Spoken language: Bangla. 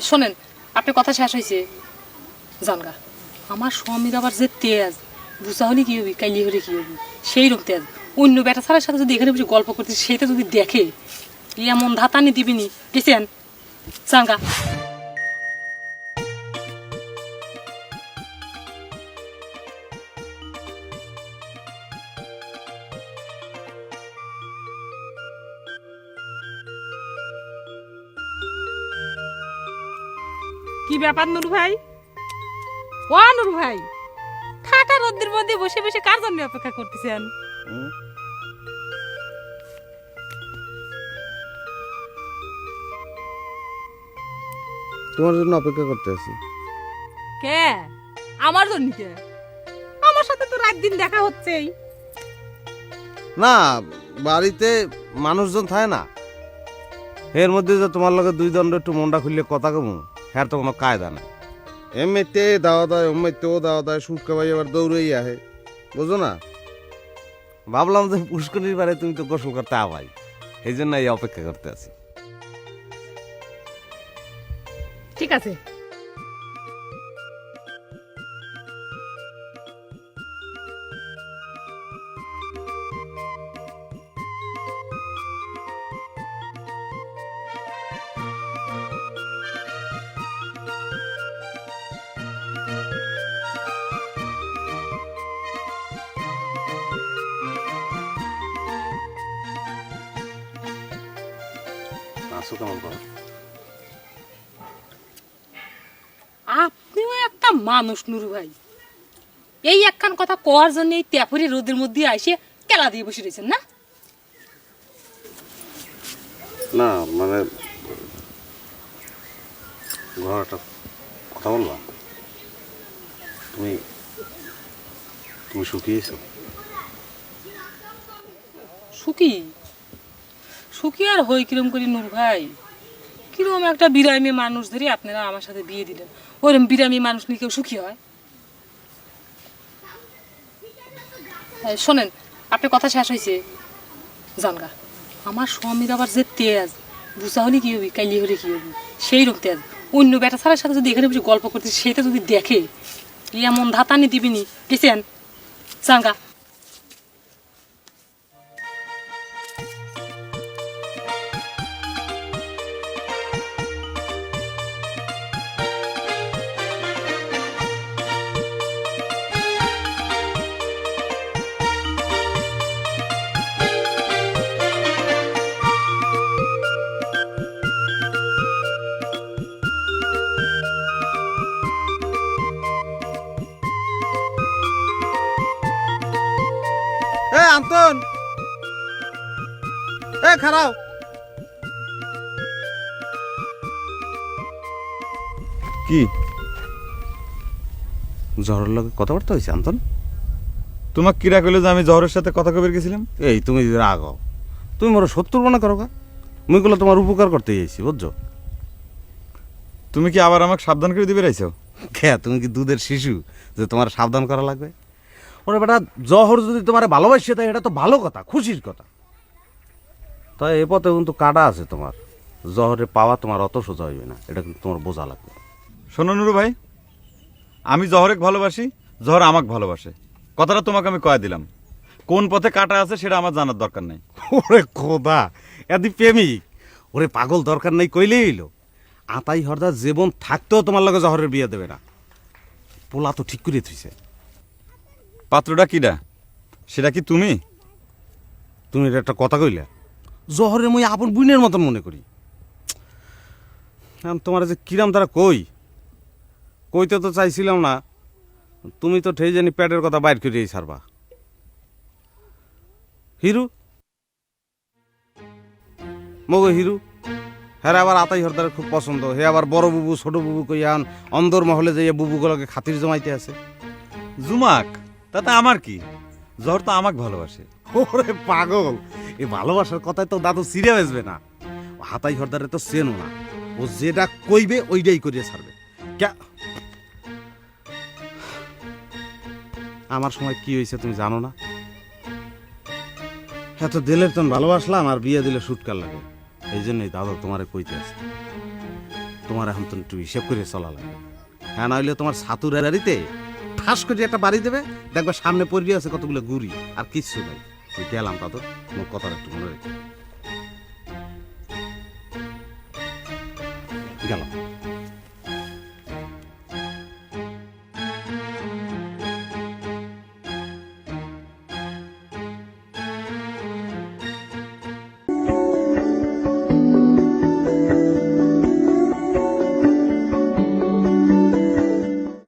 শোনেন, আপনার কথা শেষ হয়েছে জানগা। আমার স্বামীর আবার যে তেজ, বুঝা হলে কি হবি, কাইলি হলে কি হবি, সেই রকম তেজ। অন্য বেটা ছাড়ার সাথে যদি এখানে বসে গল্প করতে সেইটা যদি দেখে, এমন ধাতানি দিবিনি গেছেন জানগা। কি ব্যাপার নুর ভাই? ও নুর ভাই, ঠাটা রোদ্রের মধ্যে বসে বসে কার জন্য অপেক্ষা করতেছেন? তোমার জন্য অপেক্ষা করতে আছি। কে? আমার জন্য কে? আমার সাথে তো রাত দিন দেখা হচ্ছেই। না, বাড়িতে মানুষজন থাকে না, এর মধ্যে যে তোমার লগে দুই দণ্ড একটু মনটা খুললে কথা কমু, হ্যাঁ তো কোনো কায়দা নাই। এমনিতে দাওয়া দেয়, এমনিতেও দাওয়া দেয়, সুটকা ভাই আবার দৌড়েই আহে, বুঝো না? ভাবলাম যে পুষ্করির বারে তুমি তো গোসল করতে আবাই, এই জন্য এই অপেক্ষা করতে আছি। ঠিক আছে। আসো কেমন করো? আপনিও একটা মানুষ নুরু ভাই, এই একখান কথা কওয়ার জন্য এই তেপুরি রোদের মধ্যে আইসে কেলা দিয়ে বসে রয়েছেন না? না মানে ঘর একটা কথা বলবা? তুমি তুমি শুকিয়েছো? সুখী সুখী আর হই কিরম করি নুর ভাই? কিরম একটা বিরামি মানুষ ধরে আপনারা আমার সাথে বিয়ে দিলেন। ওরম বিরামি মানুষ নিয়ে কেউ সুখী হয়? শোনেন, আপনার কথা শেষ হয়েছে জানগা। আমার স্বামীর আবার যে তেজ, বুঝা হলে কি হবি, কাইলি হলে কি হবি, সেই রকম তেজ। অন্য বেটা ছাড়ার সাথে যদি এখানে বসে গল্প করতে সেইটা যদি দেখে, এমন ধাতানি দিবিনি গেছেন জানগা। এ আন্তন, এ খারাও। কি জহরের লগে কথাবার্তা হয়েছে আন্তন? তোমাক কিরা কইলো যে আমি জহরের সাথে কথা কবে গেছিলাম? এই তুমি রাগ হও, তুমি মোর শত্রু মনে করো কা? মুই গুলো তোমার উপকার করতে যাইছি, বুঝছো? তুমি কি আবার আমাকে সাবধান করে দিবে রাইছো? কে তুমি কি দুধের শিশু যে তোমার সাবধান করা লাগবে? ওরে বেটা, জহর যদি তোমার ভালোবাসে তাই এটা তো ভালো কথা, খুশির কথা। তাই এ পথে কিন্তু কাটা আছে তোমার, জহরে পাওয়া তোমার অত সোজা হইবে না, এটা কিন্তু তোমার বোঝা লাগবে। শোনো নুরু ভাই, আমি জহরেক ভালোবাসি, জহর আমাকে ভালোবাসে, কথাটা তোমাকে আমি কয়ে দিলাম। কোন পথে কাটা আছে সেটা আমার জানার দরকার নেই। ওরে খোদা, এদি প্রেমিক! ওরে পাগল, দরকার নেই কইলেই হইল। আতাই হরদা জীবন থাকতেও তোমার লগে জহরের বিয়ে দেবে না। পোলা তো ঠিক করে থইছে। পাত্রটা কিডা সেটা কি তুমি? তুমি এটা একটা কথা কইলে, জহরে মুই আপন বুইনের মতন মনে করি। তোমার যে কিরাম তারা কইতে তো চাইছিলাম না, তুমি তো ঠেই জানি পেটের কথা বাইর করিয়েই ছাড়বা। হিরু মগো হিরু, হ্যাঁ আবার আতাই হরদারের খুব পছন্দ। হে আবার বড় বুবু ছোট বুবু কইয়ান অন্দর মহলে যাইয়া বুবুগুলোকে খাতির জমাইতে আছে। জুমাক, তাতে আমার কি? জহর তো আমাকে ভালোবাসে। ওরে পাগল, এই ভালোবাসার কথায় তো দাদু সিরিয়া বেসবে না। হাতাই হরদারে তো চেনো না, ও যেটা কইবে ওইটাই করিয়ে ছাড়বে। আমার সময় কি হয়েছে তুমি জানো না? এত দিলের তখন ভালোবাসলাম, আর বিয়ে দিলে সুটকার লাগে। এই জন্যই দাদা তোমারে কইতে আছে। তোমার এখন তো একটু হিসেব করে চলা লাগবে। হ্যাঁ, নইলে তোমার ছাতুর বাড়িতে ঠাস করে একটা বাড়ি দেবে, দেখবে সামনে পড়ে আছে কতগুলো গুড়ি, আর কিচ্ছু নাই। তুই গেলাম তা তো, তোমার কথাটা একটু মনে রেখে গেলাম।